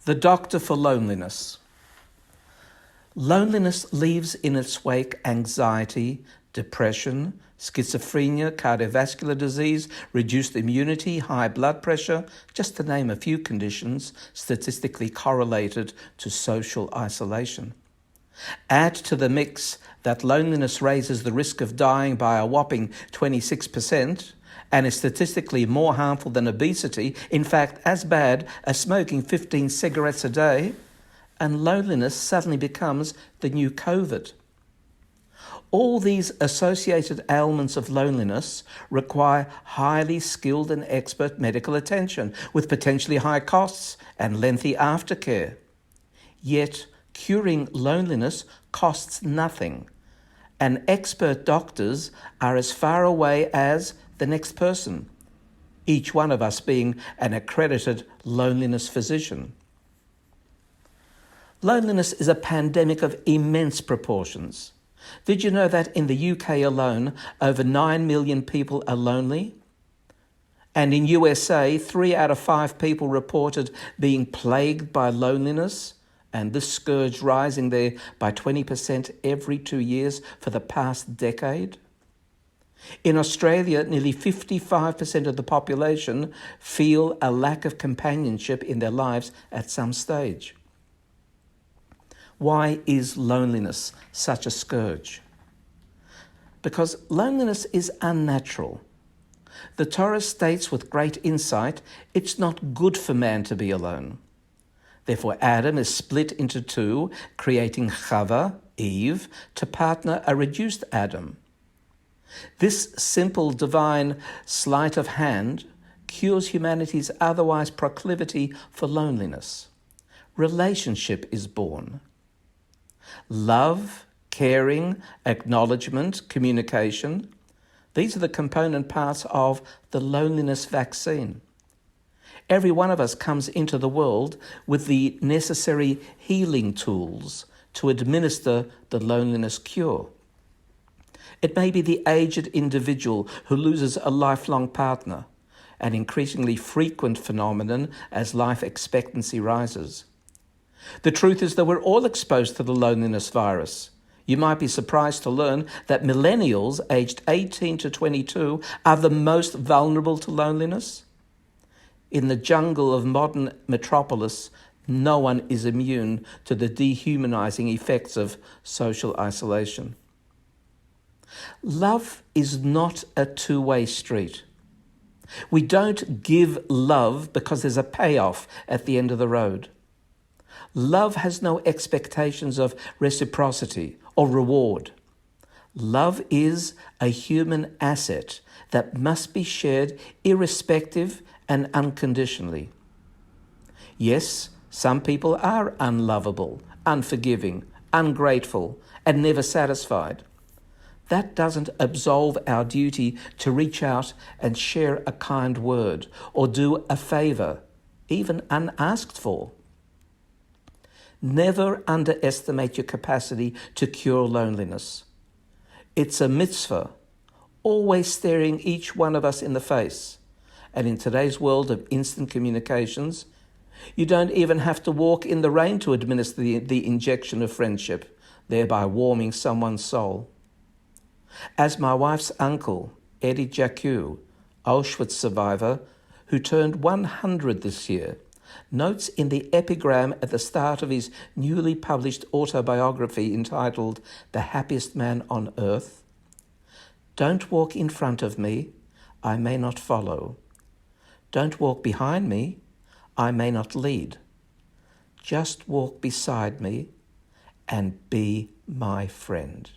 The doctor for loneliness. Loneliness leaves in its wake anxiety, depression, schizophrenia, cardiovascular disease, reduced immunity, high blood pressure, just to name a few conditions statistically correlated to social isolation. Add to the mix that loneliness raises the risk of dying by a whopping 26% and is statistically more harmful than obesity, in fact, as bad as smoking 15 cigarettes a day, and loneliness suddenly becomes the new COVID. All these associated ailments of loneliness require highly skilled and expert medical attention with potentially high costs and lengthy aftercare. Yet, curing loneliness costs nothing, and expert doctors are as far away as the next person, each one of us being an accredited loneliness physician. Loneliness is a pandemic of immense proportions. Did you know that in the UK alone, over 9 million people are lonely? And in USA, 3 out of 5 people reported being plagued by loneliness, and this scourge rising there by 20% every 2 years for the past decade. In Australia, nearly 55% of the population feel a lack of companionship in their lives at some stage. Why is loneliness such a scourge? Because loneliness is unnatural. The Torah states with great insight, it's not good for man to be alone. Therefore, Adam is split into two, creating Chava, Eve, to partner a reduced Adam. This simple divine sleight of hand cures humanity's otherwise proclivity for loneliness. Relationship is born. Love, caring, acknowledgement, communication, these are the component parts of the loneliness vaccine. Every one of us comes into the world with the necessary healing tools to administer the loneliness cure. It may be the aged individual who loses a lifelong partner, an increasingly frequent phenomenon as life expectancy rises. The truth is that we're all exposed to the loneliness virus. You might be surprised to learn that millennials aged 18 to 22 are the most vulnerable to loneliness. In the jungle of modern metropolis, no one is immune to the dehumanizing effects of social isolation. Love is not a two-way street. We don't give love because there's a payoff at the end of the road. Love has no expectations of reciprocity or reward. Love is a human asset that must be shared irrespective and unconditionally. Yes, some people are unlovable, unforgiving, ungrateful, and never satisfied. That doesn't absolve our duty to reach out and share a kind word or do a favor, even unasked for. Never underestimate your capacity to cure loneliness. It's a mitzvah, always staring each one of us in the face. And in today's world of instant communications, you don't even have to walk in the rain to administer the injection of friendship, thereby warming someone's soul. As my wife's uncle, Eddie Jacques, Auschwitz survivor, who turned 100 this year, notes in the epigram at the start of his newly published autobiography entitled The Happiest Man on Earth, "Don't walk in front of me, I may not follow. Don't walk behind me, I may not lead. Just walk beside me and be my friend."